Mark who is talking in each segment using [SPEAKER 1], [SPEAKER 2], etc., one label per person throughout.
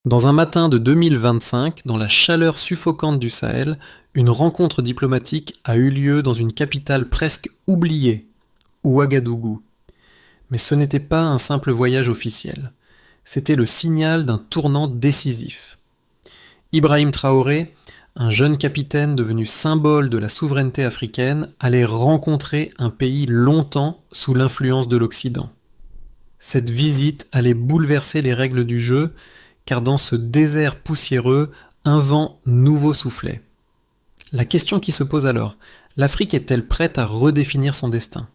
[SPEAKER 1] Dans un matin de 2025, dans la chaleur suffocante du Sahel, une rencontre diplomatique a eu lieu dans une capitale presque oubliée, Ouagadougou. Mais ce n'était pas un simple voyage officiel. C'était le signal d'un tournant décisif. Ibrahim Traoré, un jeune capitaine devenu symbole de la souveraineté africaine, allait rencontrer un pays longtemps sous l'influence de l'Occident. Cette visite allait bouleverser les règles du jeu, car dans ce désert poussiéreux, un vent nouveau soufflait. La question qui se pose alors, l'Afrique est-elle prête à redéfinir son destin ?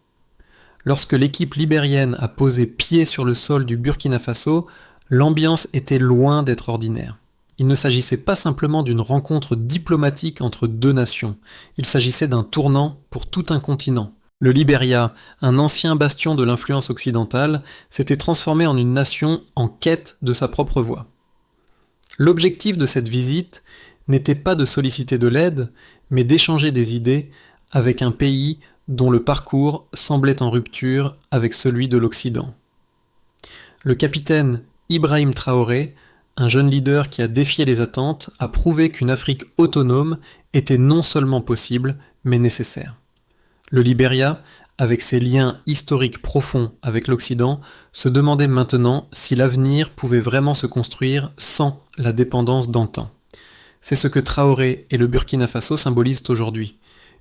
[SPEAKER 1] Lorsque l'équipe libérienne a posé pied sur le sol du Burkina Faso, l'ambiance était loin d'être ordinaire. Il ne s'agissait pas simplement d'une rencontre diplomatique entre deux nations, il s'agissait d'un tournant pour tout un continent. Le Libéria, un ancien bastion de l'influence occidentale, s'était transformé en une nation en quête de sa propre voie. L'objectif de cette visite n'était pas de solliciter de l'aide, mais d'échanger des idées avec un pays dont le parcours semblait en rupture avec celui de l'Occident. Le capitaine Ibrahim Traoré, un jeune leader qui a défié les attentes, a prouvé qu'une Afrique autonome était non seulement possible, mais nécessaire. Le Libéria, avec ses liens historiques profonds avec l'Occident, se demandait maintenant si l'avenir pouvait vraiment se construire sans la dépendance d'antan. C'est ce que Traoré et le Burkina Faso symbolisent aujourd'hui.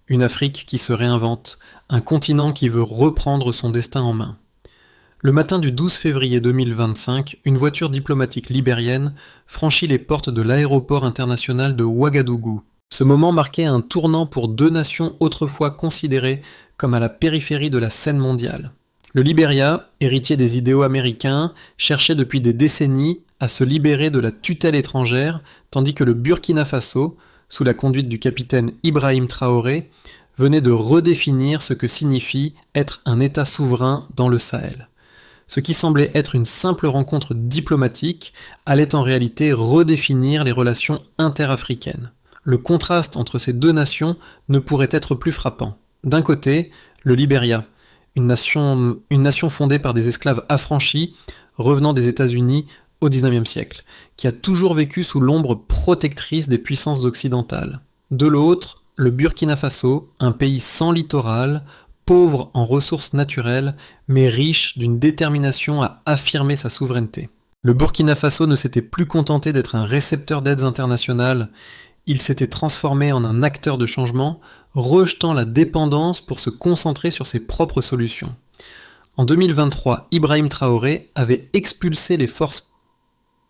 [SPEAKER 1] Une Afrique qui se réinvente, un continent qui veut reprendre son destin en main. Le matin du 12 février 2025, une voiture diplomatique libérienne franchit les portes de l'aéroport international de Ouagadougou. Ce moment marquait un tournant pour deux nations autrefois considérées comme à la périphérie de la scène mondiale. Le Libéria, héritier des idéaux américains, cherchait depuis des décennies à se libérer de la tutelle étrangère, tandis que le Burkina Faso, sous la conduite du capitaine Ibrahim Traoré, venait de redéfinir ce que signifie être un État souverain dans le Sahel. Ce qui semblait être une simple rencontre diplomatique allait en réalité redéfinir les relations interafricaines. Le contraste entre ces deux nations ne pourrait être plus frappant. D'un côté, le Libéria, une nation fondée par des esclaves affranchis revenant des États-Unis au XIXe siècle, qui a toujours vécu sous l'ombre protectrice des puissances occidentales. De l'autre, le Burkina Faso, un pays sans littoral, pauvre en ressources naturelles, mais riche d'une détermination à affirmer sa souveraineté. Le Burkina Faso ne s'était plus contenté d'être un récepteur d'aides internationales, il s'était transformé en un acteur de changement, rejetant la dépendance pour se concentrer sur ses propres solutions. En 2023, Ibrahim Traoré avait expulsé les forces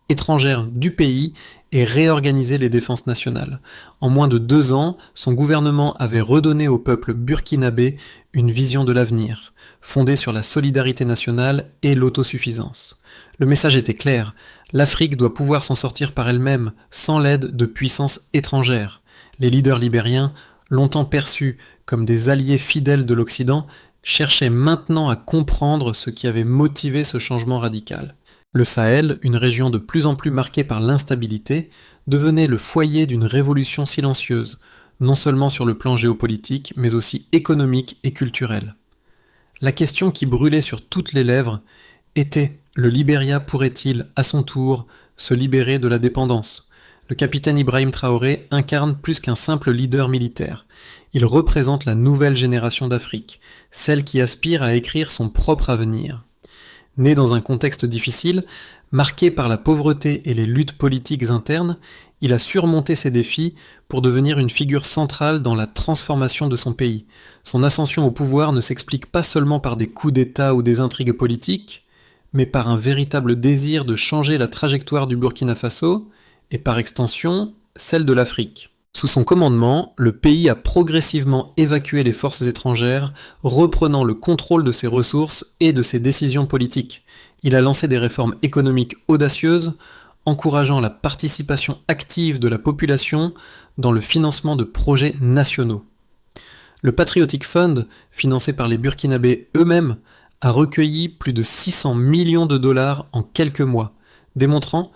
[SPEAKER 1] étrangères du pays et réorganisé les défenses nationales. En moins de 2 ans, son gouvernement avait redonné au peuple burkinabé une vision de l'avenir, fondée sur la solidarité nationale et l'autosuffisance. Le message était clair, l'Afrique doit pouvoir s'en sortir par elle-même, sans l'aide de puissances étrangères. Les leaders libériens, longtemps perçus comme des alliés fidèles de l'Occident, cherchaient maintenant à comprendre ce qui avait motivé ce changement radical. Le Sahel, une région de plus en plus marquée par l'instabilité, devenait le foyer d'une révolution silencieuse, non seulement sur le plan géopolitique, mais aussi économique et culturel. La question qui brûlait sur toutes les lèvres était: le Libéria pourrait-il, à son tour, se libérer de la dépendance ? Le capitaine Ibrahim Traoré incarne plus qu'un simple leader militaire. Il représente la nouvelle génération d'Afrique, celle qui aspire à écrire son propre avenir. Né dans un contexte difficile, marqué par la pauvreté et les luttes politiques internes, il a surmonté ces défis pour devenir une figure centrale dans la transformation de son pays. Son ascension au pouvoir ne s'explique pas seulement par des coups d'État ou des intrigues politiques, mais par un véritable désir de changer la trajectoire du Burkina Faso, et par extension, celle de l'Afrique. Sous son commandement, le pays a progressivement évacué les forces étrangères, reprenant le contrôle de ses ressources et de ses décisions politiques. Il a lancé des réformes économiques audacieuses, encourageant la participation active de la population dans le financement de projets nationaux. Le Patriotic Fund, financé par les Burkinabés eux-mêmes, a recueilli plus de 600 millions de dollars en quelques mois, démontrant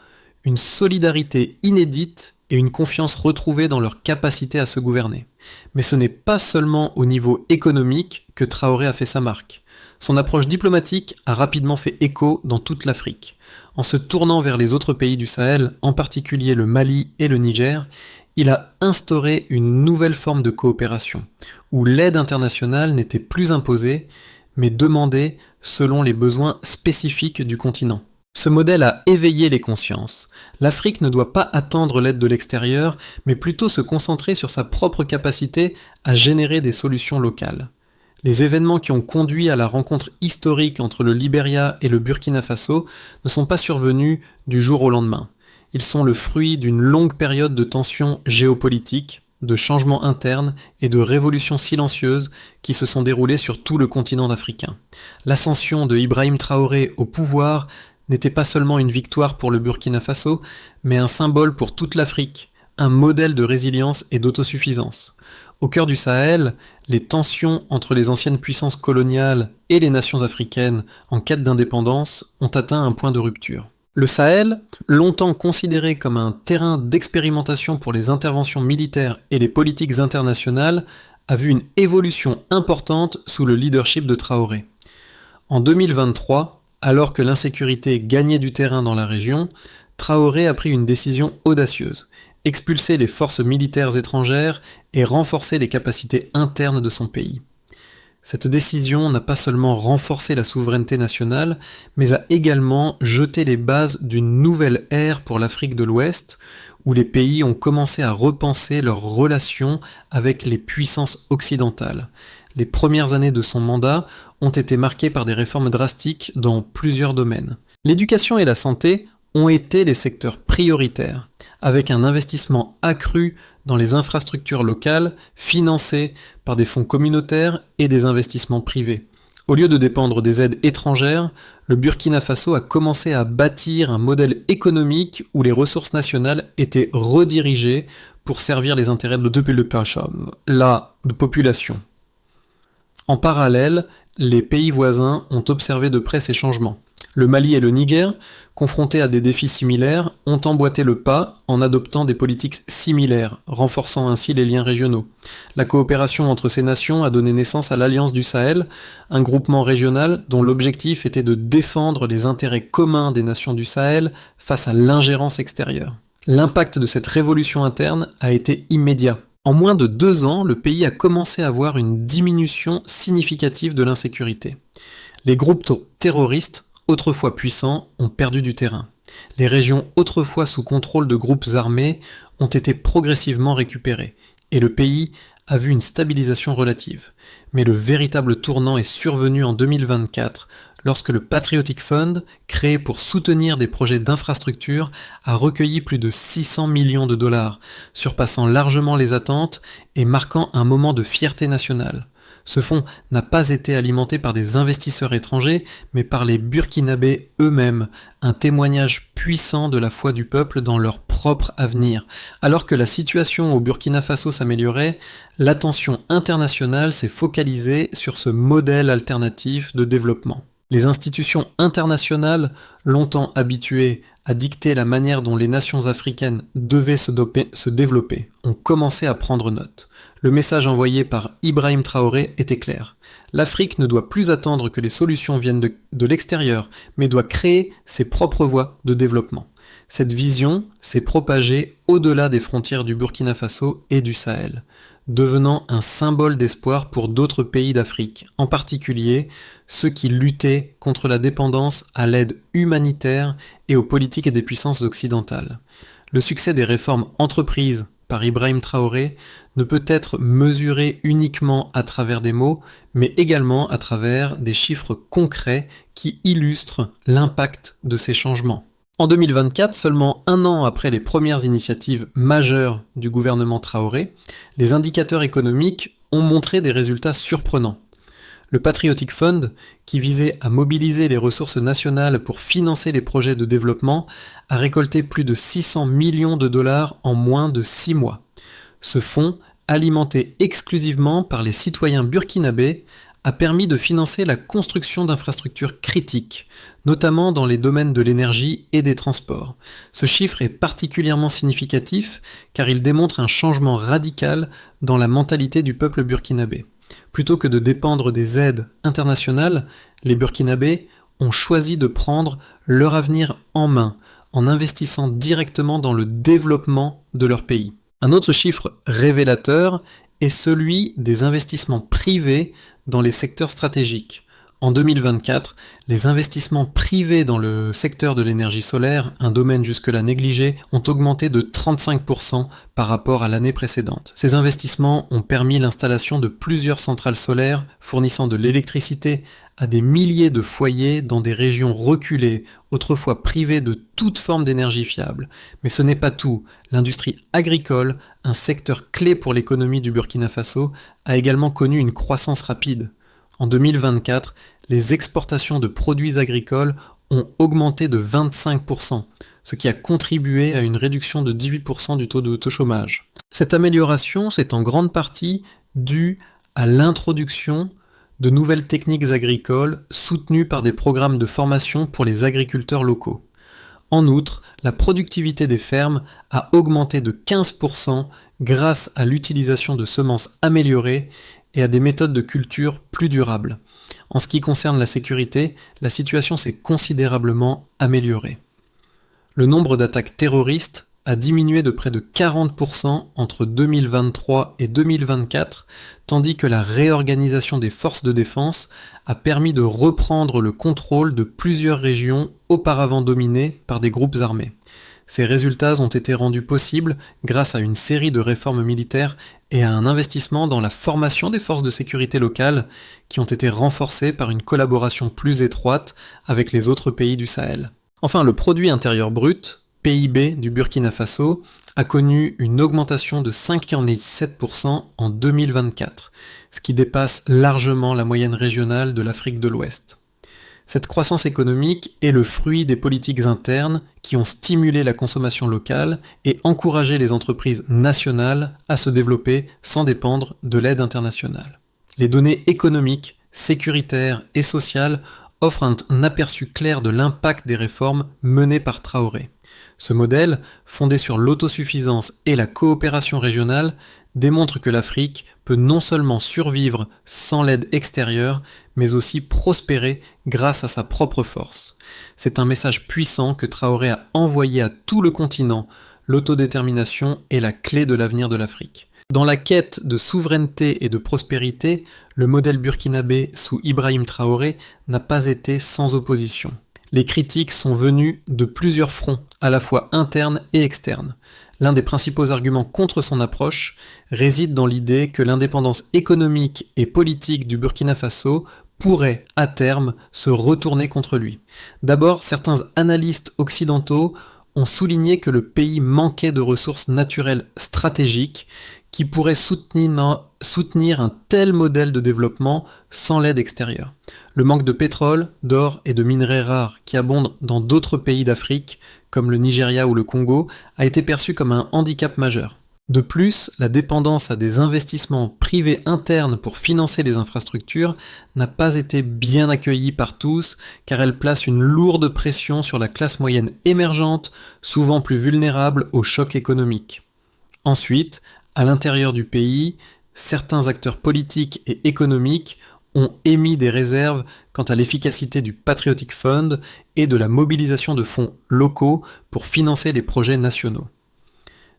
[SPEAKER 1] une solidarité inédite et une confiance retrouvée dans leur capacité à se gouverner. Mais ce n'est pas seulement au niveau économique que Traoré a fait sa marque. Son approche diplomatique a rapidement fait écho dans toute l'Afrique. En se tournant vers les autres pays du Sahel, en particulier le Mali et le Niger, il a instauré une nouvelle forme de coopération, où l'aide internationale n'était plus imposée, mais demandée selon les besoins spécifiques du continent. Ce modèle a éveillé les consciences. L'Afrique ne doit pas attendre l'aide de l'extérieur, mais plutôt se concentrer sur sa propre capacité à générer des solutions locales. Les événements qui ont conduit à la rencontre historique entre le Libéria et le Burkina Faso ne sont pas survenus du jour au lendemain. Ils sont le fruit d'une longue période de tensions géopolitiques, de changements internes et de révolutions silencieuses qui se sont déroulées sur tout le continent africain. L'ascension de Ibrahim Traoré au pouvoir n'était pas seulement une victoire pour le Burkina Faso, mais un symbole pour toute l'Afrique, un modèle de résilience et d'autosuffisance. Au cœur du Sahel, les tensions entre les anciennes puissances coloniales et les nations africaines en quête d'indépendance ont atteint un point de rupture. Le Sahel, longtemps considéré comme un terrain d'expérimentation pour les interventions militaires et les politiques internationales, a vu une évolution importante sous le leadership de Traoré. En 2023, alors que l'insécurité gagnait du terrain dans la région, Traoré a pris une décision audacieuse: expulser les forces militaires étrangères et renforcer les capacités internes de son pays. Cette décision n'a pas seulement renforcé la souveraineté nationale, mais a également jeté les bases d'une nouvelle ère pour l'Afrique de l'Ouest, où les pays ont commencé à repenser leurs relations avec les puissances occidentales. Les premières années de son mandat ont été marquées par des réformes drastiques dans plusieurs domaines. L'éducation et la santé ont été les secteurs prioritaires, avec un investissement accru dans les infrastructures locales, financées par des fonds communautaires et des investissements privés. Au lieu de dépendre des aides étrangères, le Burkina Faso a commencé à bâtir un modèle économique où les ressources nationales étaient redirigées pour servir les intérêts la population. En parallèle, les pays voisins ont observé de près ces changements. Le Mali et le Niger, confrontés à des défis similaires, ont emboîté le pas en adoptant des politiques similaires, renforçant ainsi les liens régionaux. La coopération entre ces nations a donné naissance à l'Alliance du Sahel, un groupement régional dont l'objectif était de défendre les intérêts communs des nations du Sahel face à l'ingérence extérieure. L'impact de cette révolution interne a été immédiat. En moins de 2 ans, le pays a commencé à voir une diminution significative de l'insécurité. Les groupes terroristes, autrefois puissants, ont perdu du terrain. Les régions autrefois sous contrôle de groupes armés ont été progressivement récupérées, et le pays a vu une stabilisation relative. Mais le véritable tournant est survenu en 2024, lorsque le Patriotic Fund, créé pour soutenir des projets d'infrastructure, a recueilli plus de 600 millions de dollars, surpassant largement les attentes et marquant un moment de fierté nationale. Ce fonds n'a pas été alimenté par des investisseurs étrangers, mais par les Burkinabés eux-mêmes, un témoignage puissant de la foi du peuple dans leur propre avenir. Alors que la situation au Burkina Faso s'améliorait, l'attention internationale s'est focalisée sur ce modèle alternatif de développement. Les institutions internationales, longtemps habituées à dicter la manière dont les nations africaines devaient se développer, ont commencé à prendre note. Le message envoyé par Ibrahim Traoré était clair. L'Afrique ne doit plus attendre que les solutions viennent de l'extérieur, mais doit créer ses propres voies de développement. Cette vision s'est propagée au-delà des frontières du Burkina Faso et du Sahel, devenant un symbole d'espoir pour d'autres pays d'Afrique, en particulier ceux qui luttaient contre la dépendance à l'aide humanitaire et aux politiques des puissances occidentales. Le succès des réformes entreprises par Ibrahim Traoré ne peut être mesuré uniquement à travers des mots, mais également à travers des chiffres concrets qui illustrent l'impact de ces changements. En 2024, seulement 1 an après les premières initiatives majeures du gouvernement Traoré, les indicateurs économiques ont montré des résultats surprenants. Le Patriotic Fund, qui visait à mobiliser les ressources nationales pour financer les projets de développement, a récolté plus de 600 millions de dollars en moins de 6 mois. Ce fonds, alimenté exclusivement par les citoyens burkinabés, a permis de financer la construction d'infrastructures critiques, notamment dans les domaines de l'énergie et des transports. Ce chiffre est particulièrement significatif car il démontre un changement radical dans la mentalité du peuple burkinabé. Plutôt que de dépendre des aides internationales, Les Burkinabés ont choisi de prendre leur avenir en main en investissant directement dans le développement de leur pays. Un autre chiffre révélateur est celui des investissements privés dans les secteurs stratégiques. En 2024, les investissements privés dans le secteur de l'énergie solaire, un domaine jusque-là négligé, ont augmenté de 35% par rapport à l'année précédente. Ces investissements ont permis l'installation de plusieurs centrales solaires fournissant de l'électricité à des milliers de foyers dans des régions reculées, autrefois privées de toute forme d'énergie fiable. Mais ce n'est pas tout. L'industrie agricole, un secteur clé pour l'économie du Burkina Faso, a également connu une croissance rapide. En 2024, les exportations de produits agricoles ont augmenté de 25%, ce qui a contribué à une réduction de 18% du taux de chômage. Cette amélioration, c'est en grande partie due à l'introduction de nouvelles techniques agricoles soutenues par des programmes de formation pour les agriculteurs locaux. En outre, la productivité des fermes a augmenté de 15% grâce à l'utilisation de semences améliorées et à des méthodes de culture plus durables. En ce qui concerne la sécurité, la situation s'est considérablement améliorée. Le nombre d'attaques terroristes a diminué de près de 40% entre 2023 et 2024, tandis que la réorganisation des forces de défense a permis de reprendre le contrôle de plusieurs régions auparavant dominées par des groupes armés. Ces résultats ont été rendus possibles grâce à une série de réformes militaires et à un investissement dans la formation des forces de sécurité locales qui ont été renforcées par une collaboration plus étroite avec les autres pays du Sahel. Enfin, le produit intérieur brut, PIB du Burkina Faso, a connu une augmentation de 5,7% en 2024, ce qui dépasse largement la moyenne régionale de l'Afrique de l'Ouest. Cette croissance économique est le fruit des politiques internes qui ont stimulé la consommation locale et encouragé les entreprises nationales à se développer sans dépendre de l'aide internationale. Les données économiques, sécuritaires et sociales offrent un aperçu clair de l'impact des réformes menées par Traoré. Ce modèle, fondé sur l'autosuffisance et la coopération régionale, démontre que l'Afrique peut non seulement survivre sans l'aide extérieure, mais aussi prospérer grâce à sa propre force. C'est un message puissant que Traoré a envoyé à tout le continent. L'autodétermination est la clé de l'avenir de l'Afrique. Dans la quête de souveraineté et de prospérité, le modèle burkinabé sous Ibrahim Traoré n'a pas été sans opposition. Les critiques sont venues de plusieurs fronts, à la fois internes et externes. L'un des principaux arguments contre son approche réside dans l'idée que l'indépendance économique et politique du Burkina Faso pourrait, à terme, se retourner contre lui. D'abord, certains analystes occidentaux ont souligné que le pays manquait de ressources naturelles stratégiques qui pourraient soutenir un tel modèle de développement sans l'aide extérieure. Le manque de pétrole, d'or et de minerais rares qui abondent dans d'autres pays d'Afrique, comme le Nigeria ou le Congo, a été perçu comme un handicap majeur. De plus, la dépendance à des investissements privés internes pour financer les infrastructures n'a pas été bien accueillie par tous, car elle place une lourde pression sur la classe moyenne émergente, souvent plus vulnérable aux chocs économiques. Ensuite, à l'intérieur du pays, certains acteurs politiques et économiques ont émis des réserves quant à l'efficacité du Patriotic Fund et de la mobilisation de fonds locaux pour financer les projets nationaux.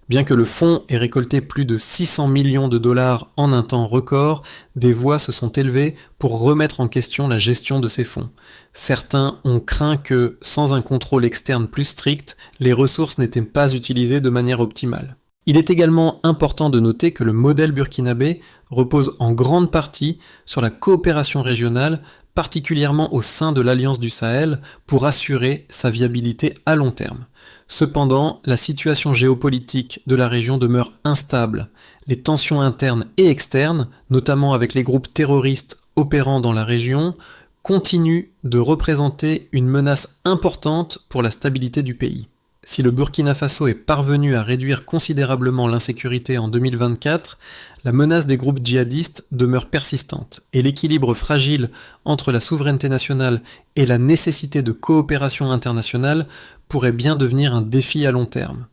[SPEAKER 1] Bien que le fonds ait récolté plus de 600 millions de dollars en un temps record, des voix se sont élevées pour remettre en question la gestion de ces fonds. Certains ont craint que, sans un contrôle externe plus strict, les ressources n'étaient pas utilisées de manière optimale. Il est également important de noter que le modèle burkinabé repose en grande partie sur la coopération régionale, particulièrement au sein de l'Alliance du Sahel, pour assurer sa viabilité à long terme. Cependant, la situation géopolitique de la région demeure instable. Les tensions internes et externes, notamment avec les groupes terroristes opérant dans la région, continuent de représenter une menace importante pour la stabilité du pays. Si le Burkina Faso est parvenu à réduire considérablement l'insécurité en 2024, la menace des groupes djihadistes demeure persistante et l'équilibre fragile entre la souveraineté nationale et la nécessité de coopération internationale pourrait bien devenir un défi à long terme.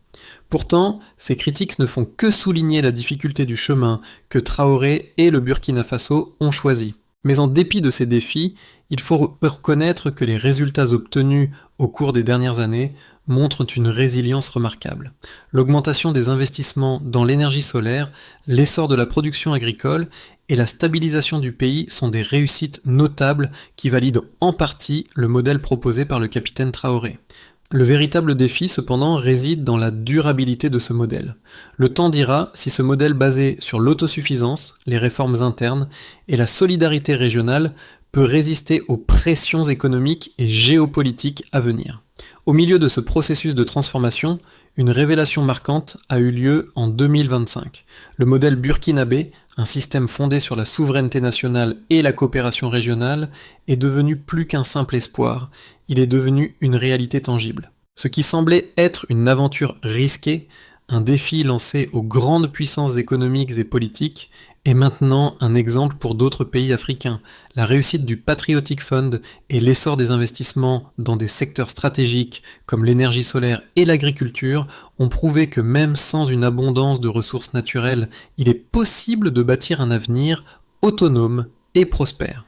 [SPEAKER 1] Pourtant, ces critiques ne font que souligner la difficulté du chemin que Traoré et le Burkina Faso ont choisi. Mais en dépit de ces défis, il faut reconnaître que les résultats obtenus au cours des dernières années montrent une résilience remarquable. L'augmentation des investissements dans l'énergie solaire, l'essor de la production agricole et la stabilisation du pays sont des réussites notables qui valident en partie le modèle proposé par le capitaine Traoré. Le véritable défi, cependant, réside dans la durabilité de ce modèle. Le temps dira si ce modèle basé sur l'autosuffisance, les réformes internes et la solidarité régionale peut résister aux pressions économiques et géopolitiques à venir. Au milieu de ce processus de transformation, une révélation marquante a eu lieu en 2025. Le modèle burkinabé, un système fondé sur la souveraineté nationale et la coopération régionale, est devenu plus qu'un simple espoir, il est devenu une réalité tangible. Ce qui semblait être une aventure risquée, un défi lancé aux grandes puissances économiques et politiques, est maintenant un exemple pour d'autres pays africains. La réussite du Patriotic Fund et l'essor des investissements dans des secteurs stratégiques comme l'énergie solaire et l'agriculture ont prouvé que même sans une abondance de ressources naturelles, il est possible de bâtir un avenir autonome et prospère.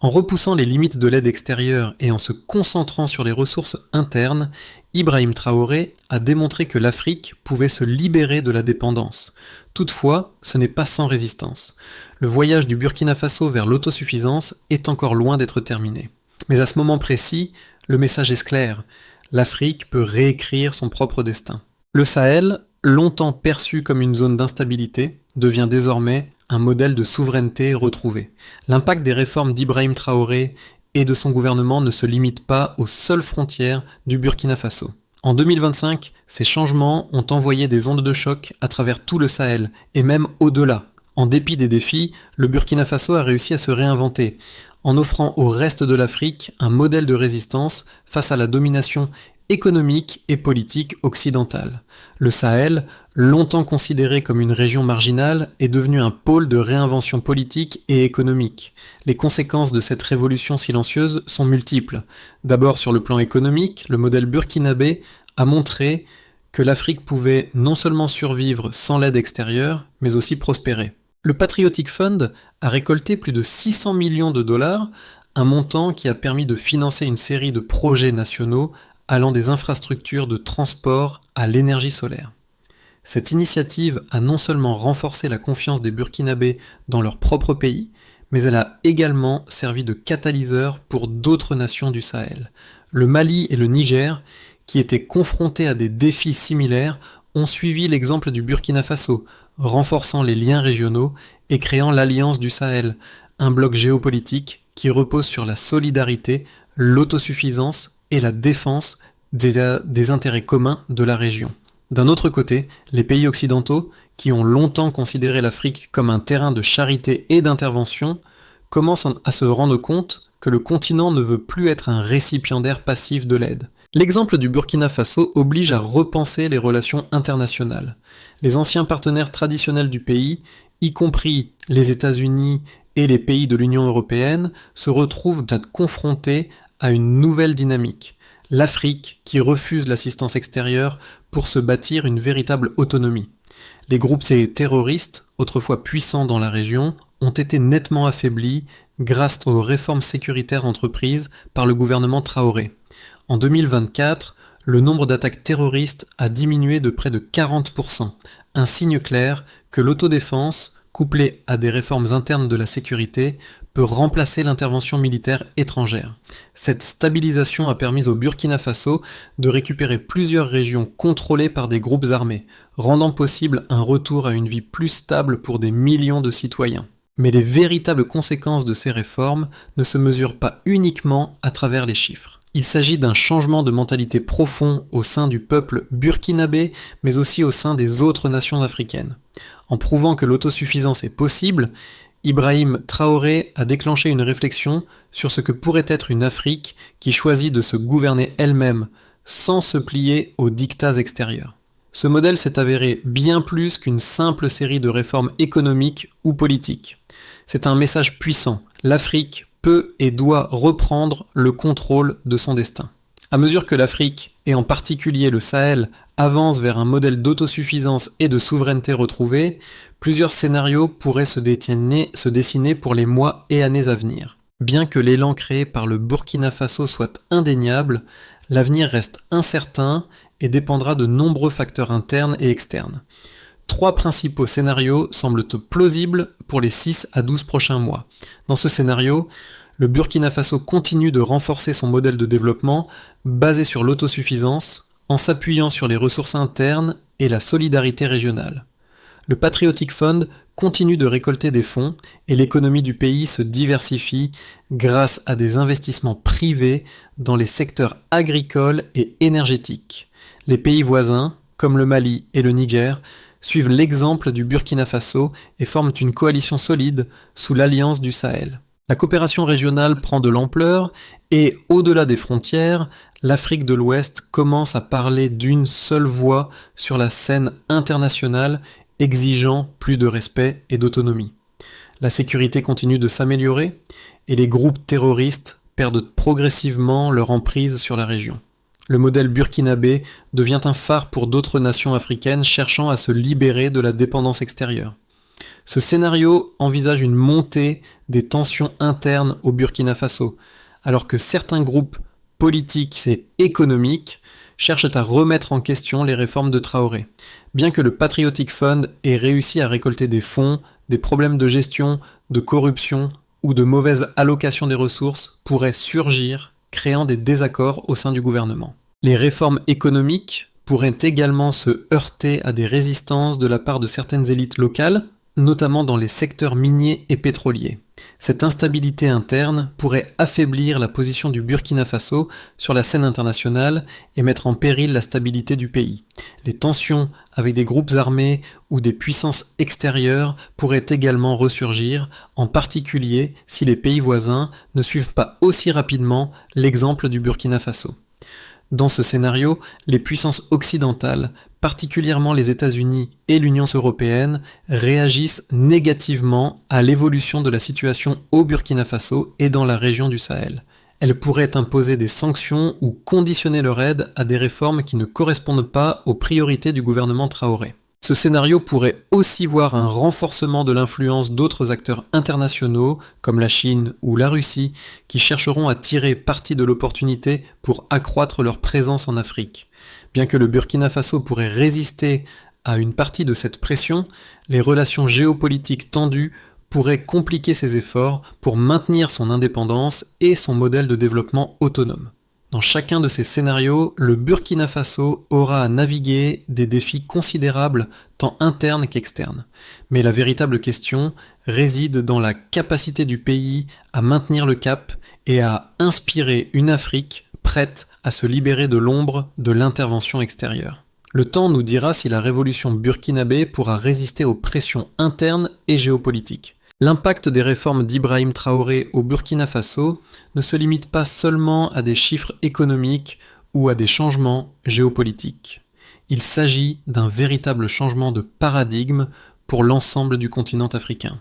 [SPEAKER 1] En repoussant les limites de l'aide extérieure et en se concentrant sur les ressources internes, Ibrahim Traoré a démontré que l'Afrique pouvait se libérer de la dépendance. Toutefois, ce n'est pas sans résistance. Le voyage du Burkina Faso vers l'autosuffisance est encore loin d'être terminé. Mais à ce moment précis, le message est clair. L'Afrique peut réécrire son propre destin. Le Sahel, longtemps perçu comme une zone d'instabilité, devient désormais un modèle de souveraineté retrouvé. L'impact des réformes d'Ibrahim Traoré et de son gouvernement ne se limite pas aux seules frontières du Burkina Faso. En 2025, ces changements ont envoyé des ondes de choc à travers tout le Sahel, et même au-delà. En dépit des défis, le Burkina Faso a réussi à se réinventer, en offrant au reste de l'Afrique un modèle de résistance face à la domination économique et politique occidentale. Le Sahel, longtemps considéré comme une région marginale, est devenu un pôle de réinvention politique et économique. Les conséquences de cette révolution silencieuse sont multiples. D'abord sur le plan économique, le modèle burkinabé a montré que l'Afrique pouvait non seulement survivre sans l'aide extérieure, mais aussi prospérer. Le Patriotic Fund a récolté plus de 600 millions de dollars, un montant qui a permis de financer une série de projets nationaux allant des infrastructures de transport à l'énergie solaire. Cette initiative a non seulement renforcé la confiance des Burkinabés dans leur propre pays, mais elle a également servi de catalyseur pour d'autres nations du Sahel. Le Mali et le Niger, qui étaient confrontés à des défis similaires, ont suivi l'exemple du Burkina Faso, renforçant les liens régionaux et créant l'Alliance du Sahel, un bloc géopolitique qui repose sur la solidarité, l'autosuffisance et la défense des intérêts communs de la région. D'un autre côté, les pays occidentaux, qui ont longtemps considéré l'Afrique comme un terrain de charité et d'intervention, commencent à se rendre compte que le continent ne veut plus être un récipiendaire passif de l'aide. L'exemple du Burkina Faso oblige à repenser les relations internationales. Les anciens partenaires traditionnels du pays, y compris les États-Unis et les pays de l'Union européenne, se retrouvent à être confrontés à une nouvelle dynamique. L'Afrique qui refuse l'assistance extérieure pour se bâtir une véritable autonomie. Les groupes terroristes, autrefois puissants dans la région, ont été nettement affaiblis grâce aux réformes sécuritaires entreprises par le gouvernement Traoré. En 2024, le nombre d'attaques terroristes a diminué de près de 40%, un signe clair que l'autodéfense, couplée à des réformes internes de la sécurité, peut remplacer l'intervention militaire étrangère. Cette stabilisation a permis au Burkina Faso de récupérer plusieurs régions contrôlées par des groupes armés, rendant possible un retour à une vie plus stable pour des millions de citoyens. Mais les véritables conséquences de ces réformes ne se mesurent pas uniquement à travers les chiffres. Il s'agit d'un changement de mentalité profond au sein du peuple burkinabé, mais aussi au sein des autres nations africaines. En prouvant que l'autosuffisance est possible, Ibrahim Traoré a déclenché une réflexion sur ce que pourrait être une Afrique qui choisit de se gouverner elle-même, sans se plier aux diktats extérieurs. Ce modèle s'est avéré bien plus qu'une simple série de réformes économiques ou politiques. C'est un message puissant. L'Afrique peut et doit reprendre le contrôle de son destin. À mesure que l'Afrique et en particulier le Sahel, avance vers un modèle d'autosuffisance et de souveraineté retrouvée, plusieurs scénarios pourraient se dessiner pour les mois et années à venir. Bien que l'élan créé par le Burkina Faso soit indéniable, l'avenir reste incertain et dépendra de nombreux facteurs internes et externes. 3 principaux scénarios semblent plausibles pour les 6 à 12 prochains mois. Dans ce scénario, le Burkina Faso continue de renforcer son modèle de développement basé sur l'autosuffisance, en s'appuyant sur les ressources internes et la solidarité régionale. Le Patriotic Fund continue de récolter des fonds et l'économie du pays se diversifie grâce à des investissements privés dans les secteurs agricoles et énergétiques. Les pays voisins, comme le Mali et le Niger, suivent l'exemple du Burkina Faso et forment une coalition solide sous l'Alliance du Sahel. La coopération régionale prend de l'ampleur et, au-delà des frontières, l'Afrique de l'Ouest commence à parler d'une seule voix sur la scène internationale, exigeant plus de respect et d'autonomie. La sécurité continue de s'améliorer et les groupes terroristes perdent progressivement leur emprise sur la région. Le modèle burkinabé devient un phare pour d'autres nations africaines cherchant à se libérer de la dépendance extérieure. Ce scénario envisage une montée des tensions internes au Burkina Faso, alors que certains groupes politiques et économiques cherchent à remettre en question les réformes de Traoré. Bien que le Patriotic Fund ait réussi à récolter des fonds, des problèmes de gestion, de corruption ou de mauvaise allocation des ressources pourraient surgir, créant des désaccords au sein du gouvernement. Les réformes économiques pourraient également se heurter à des résistances de la part de certaines élites locales, notamment dans les secteurs miniers et pétroliers. Cette instabilité interne pourrait affaiblir la position du Burkina Faso sur la scène internationale et mettre en péril la stabilité du pays. Les tensions avec des groupes armés ou des puissances extérieures pourraient également ressurgir, en particulier si les pays voisins ne suivent pas aussi rapidement l'exemple du Burkina Faso. Dans ce scénario, les puissances occidentales, particulièrement les États-Unis et l'Union européenne, réagissent négativement à l'évolution de la situation au Burkina Faso et dans la région du Sahel. Elles pourraient imposer des sanctions ou conditionner leur aide à des réformes qui ne correspondent pas aux priorités du gouvernement Traoré. Ce scénario pourrait aussi voir un renforcement de l'influence d'autres acteurs internationaux, comme la Chine ou la Russie, qui chercheront à tirer parti de l'opportunité pour accroître leur présence en Afrique. Bien que le Burkina Faso pourrait résister à une partie de cette pression, les relations géopolitiques tendues pourraient compliquer ses efforts pour maintenir son indépendance et son modèle de développement autonome. Dans chacun de ces scénarios, le Burkina Faso aura à naviguer des défis considérables, tant internes qu'externes. Mais la véritable question réside dans la capacité du pays à maintenir le cap et à inspirer une Afrique prête à se libérer de l'ombre de l'intervention extérieure. Le temps nous dira si la révolution burkinabé pourra résister aux pressions internes et géopolitiques. L'impact des réformes d'Ibrahim Traoré au Burkina Faso ne se limite pas seulement à des chiffres économiques ou à des changements géopolitiques. Il s'agit d'un véritable changement de paradigme pour l'ensemble du continent africain.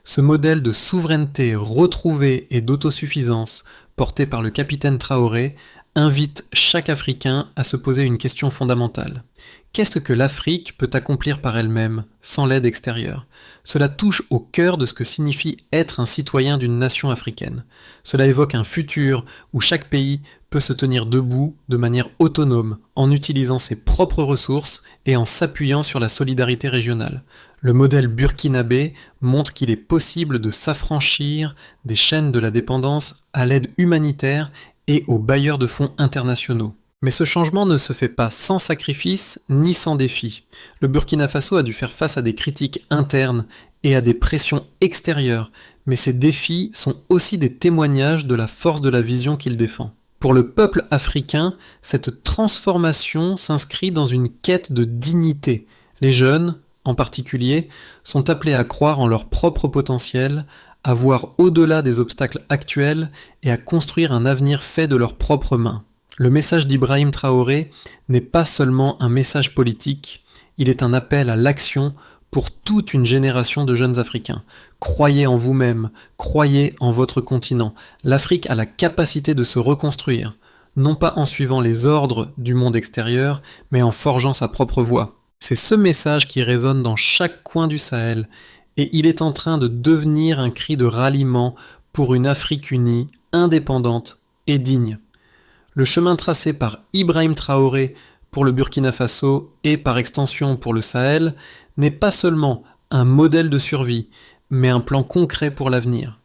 [SPEAKER 1] Ce modèle de souveraineté retrouvée et d'autosuffisance porté par le capitaine Traoré invite chaque Africain à se poser une question fondamentale. Qu'est-ce que l'Afrique peut accomplir par elle-même, sans l'aide extérieure ? Cela touche au cœur de ce que signifie être un citoyen d'une nation africaine. Cela évoque un futur où chaque pays peut se tenir debout de manière autonome, en utilisant ses propres ressources et en s'appuyant sur la solidarité régionale. Le modèle burkinabé montre qu'il est possible de s'affranchir des chaînes de la dépendance à l'aide humanitaire et aux bailleurs de fonds internationaux. Mais ce changement ne se fait pas sans sacrifice ni sans défi. Le Burkina Faso a dû faire face à des critiques internes et à des pressions extérieures, mais ces défis sont aussi des témoignages de la force de la vision qu'il défend. Pour le peuple africain, cette transformation s'inscrit dans une quête de dignité. Les jeunes, en particulier, sont appelés à croire en leur propre potentiel, à voir au-delà des obstacles actuels et à construire un avenir fait de leurs propres mains. Le message d'Ibrahim Traoré n'est pas seulement un message politique, il est un appel à l'action pour toute une génération de jeunes Africains. Croyez en vous-même, croyez en votre continent. L'Afrique a la capacité de se reconstruire. non pas en suivant les ordres du monde extérieur, mais en forgeant sa propre voie. C'est ce message qui résonne dans chaque coin du Sahel, et il est en train de devenir un cri de ralliement pour une Afrique unie, indépendante et digne. Le chemin tracé par Ibrahim Traoré pour le Burkina Faso et par extension pour le Sahel n'est pas seulement un modèle de survie, mais un plan concret pour l'avenir.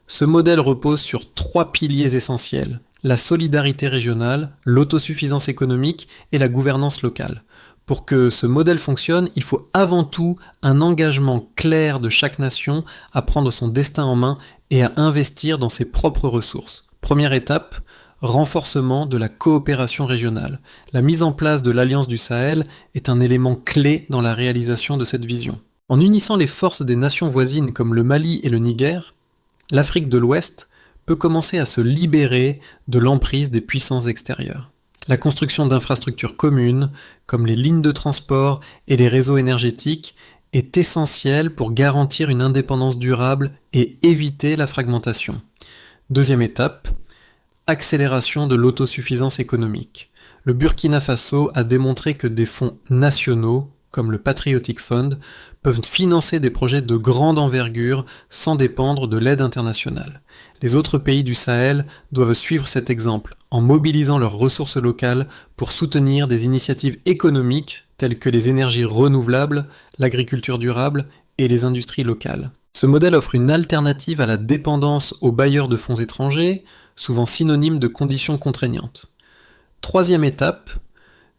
[SPEAKER 1] Ce modèle repose sur 3 piliers essentiels: la solidarité régionale, l'autosuffisance économique et la gouvernance locale. Pour que ce modèle fonctionne, il faut avant tout un engagement clair de chaque nation à prendre son destin en main et à investir dans ses propres ressources. Première étape, renforcement de la coopération régionale. La mise en place de l'Alliance du Sahel est un élément clé dans la réalisation de cette vision. En unissant les forces des nations voisines comme le Mali et le Niger, l'Afrique de l'Ouest peut commencer à se libérer de l'emprise des puissances extérieures. La construction d'infrastructures communes, comme les lignes de transport et les réseaux énergétiques, est essentielle pour garantir une indépendance durable et éviter la fragmentation. Deuxième étape, accélération de l'autosuffisance économique. Le Burkina Faso a démontré que des fonds nationaux, comme le Patriotic Fund, peuvent financer des projets de grande envergure sans dépendre de l'aide internationale. Les autres pays du Sahel doivent suivre cet exemple en mobilisant leurs ressources locales pour soutenir des initiatives économiques telles que les énergies renouvelables, l'agriculture durable et les industries locales. Ce modèle offre une alternative à la dépendance aux bailleurs de fonds étrangers, souvent synonyme de conditions contraignantes. Troisième étape,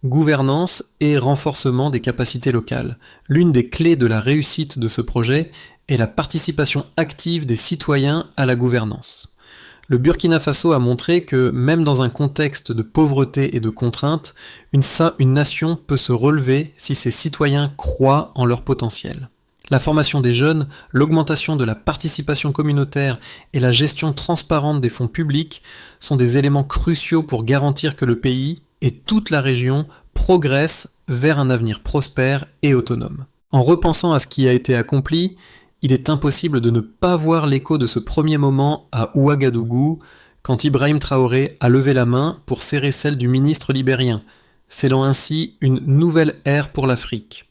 [SPEAKER 1] gouvernance et renforcement des capacités locales. L'une des clés de la réussite de ce projet est la participation active des citoyens à la gouvernance. Le Burkina Faso a montré que, même dans un contexte de pauvreté et de contraintes, une nation peut se relever si ses citoyens croient en leur potentiel. La formation des jeunes, l'augmentation de la participation communautaire et la gestion transparente des fonds publics sont des éléments cruciaux pour garantir que le pays et toute la région progressent vers un avenir prospère et autonome. En repensant à ce qui a été accompli, il est impossible de ne pas voir l'écho de ce premier moment à Ouagadougou, quand Ibrahim Traoré a levé la main pour serrer celle du ministre libérien, scellant ainsi une nouvelle ère pour l'Afrique.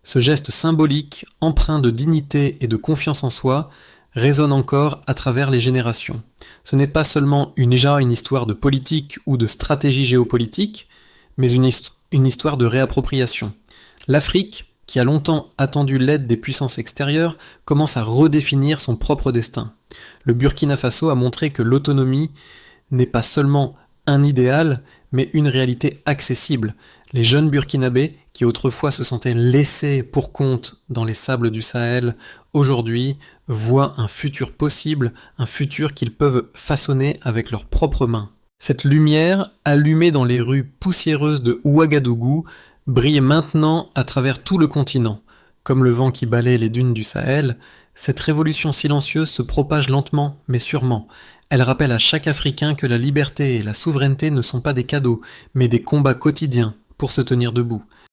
[SPEAKER 1] Ce geste symbolique, empreint de dignité et de confiance en soi, résonne encore à travers les générations. Ce n'est pas seulement une histoire de politique ou de stratégie géopolitique, mais une histoire de réappropriation. L'Afrique, qui a longtemps attendu l'aide des puissances extérieures, commence à redéfinir son propre destin. Le Burkina Faso a montré que l'autonomie n'est pas seulement un idéal, mais une réalité accessible. Les jeunes Burkinabés, qui autrefois se sentaient laissés pour compte dans les sables du Sahel, aujourd'hui voient un futur possible, un futur qu'ils peuvent façonner avec leurs propres mains. Cette lumière, allumée dans les rues poussiéreuses de Ouagadougou, brille maintenant à travers tout le continent. Comme le vent qui balaie les dunes du Sahel, cette révolution silencieuse se propage lentement mais sûrement. Elle rappelle à chaque Africain que la liberté et la souveraineté ne sont pas des cadeaux, mais des combats quotidiens pour se tenir debout.